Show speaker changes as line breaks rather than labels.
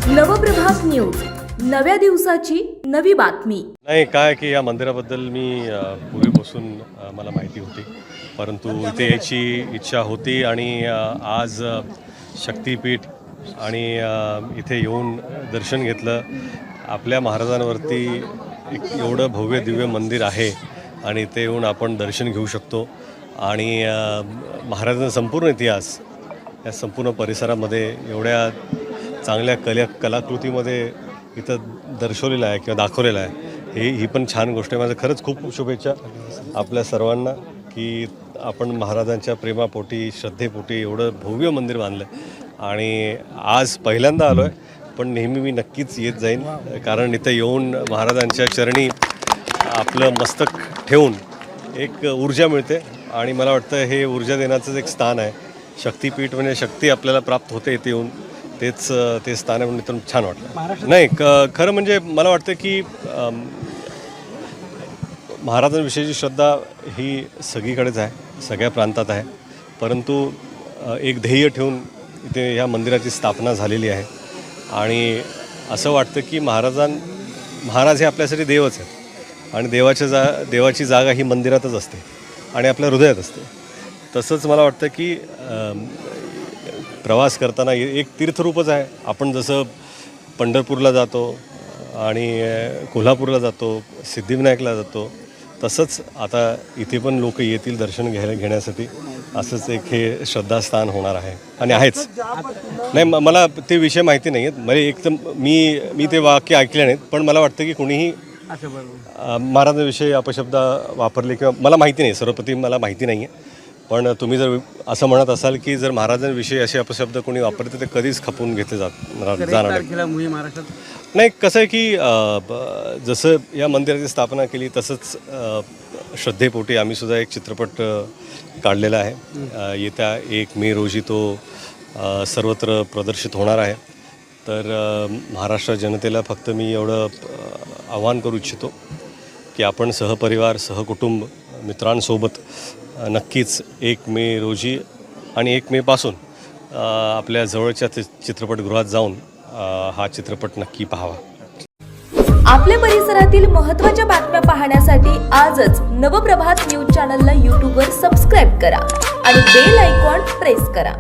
Nav Prabhat news, नव्या दिवसाची नवी बातमी.
नाही काय की या मंदिराबद्दल मी पूर्वीपासून मला माहिती होती, परंतु इथे याची इच्छा होती आणि आज शक्तिपीठ आणि इथे येऊन दर्शन घेतलं. आपल्या महाराजांवरती एक एवढं भव्य दिव्य मंदिर आहे आणि इथे येऊन आपण दर्शन घेऊ शकतो आणि महाराजांचा संपूर्ण इतिहास या संपूर्ण परिसरामध्ये एवढ्या चांगल्या कलाकृतीमध्ये इथं दर्शवलेलं आहे किंवा दाखवलेलं आहे. ही पण छान गोष्ट आहे. माझं खरंच खूप शुभेच्छा आपल्या सर्वांना की आपण महाराजांच्या प्रेमापोटी श्रद्धेपोटी एवढं भव्य मंदिर बांधलं आणि आज पहिल्यांदा आलो आहे, पण नेहमी मी नक्कीच येत जाईन, कारण इथं येऊन महाराजांच्या चरणी आपलं मस्तक ठेवून एक ऊर्जा मिळते आणि मला वाटतं हे ऊर्जा देण्याचंच एक स्थान आहे. शक्तिपीठ म्हणजे शक्ती आपल्याला प्राप्त होते इथे येऊन, ते स्थान आहे म्हणून इथून छान वाटतं. नाही खरं म्हणजे मला वाटतं की महाराजांविषयीची श्रद्धा ही सगळीकडेच आहे, सगळ्या प्रांतात आहे, परंतु एक ध्येय ठेवून इथे ह्या मंदिराची स्थापना झालेली आहे आणि असं वाटतं की महाराज हे आपल्यासाठी देवच आहेत आणि देवाची जागा ही मंदिरातच असते आणि आपल्या हृदयात असते. तसंच मला वाटतं की प्रवास करताना एक तीर्थरूपच आहे. आपण जसं पंढरपूरला जातो आणि कोल्हापूरला जातो, सिद्धिविनायकला जातो, तसंच आता इथे पण लोक येतील दर्शन घेण्यासाठी. असंच एक हे श्रद्धास्थान होणार आहे आणि आहेच. नाही मला ते विषय माहिती नाही आहेत, मला एकदम मी ते वाक्य ऐकले नाहीत, पण मला वाटतं की कोणीही महाराजांविषयी अपशब्द वापरले किंवा मला माहिती नाही, सर्वप्रथम मला माहिती नाही आहे, पण तुम्ही जर असं म्हणत असाल की जर महाराजांविषयी असे अपशब्द कोणी वापरते तर कधीच खपून घेतले जाणार नाही. कसं आहे की जसं या मंदिराची स्थापना केली तसंच श्रद्धेपोटी आम्हीसुद्धा एक चित्रपट काढलेला आहे. येत्या 1 मे रोजी तो सर्वत्र प्रदर्शित होणार आहे. तर महाराष्ट्र जनतेला फक्त मी एवढं आवाहन करू इच्छितो की आपण सहपरिवार सहकुटुंब मित्रांसोबत नक्कीच 1 मे रोजी आणि 1 मेपासून आपल्या जवळच्या चित्रपटगृहात जाऊन हा चित्रपट नक्की पाहावा.
आपल्या परिसरातील महत्त्वाच्या बातम्या पाहण्यासाठी आजच नवप्रभात न्यूज चॅनलला यूट्यूबवर सबस्क्राईब करा आणि बेल आयकॉन प्रेस करा.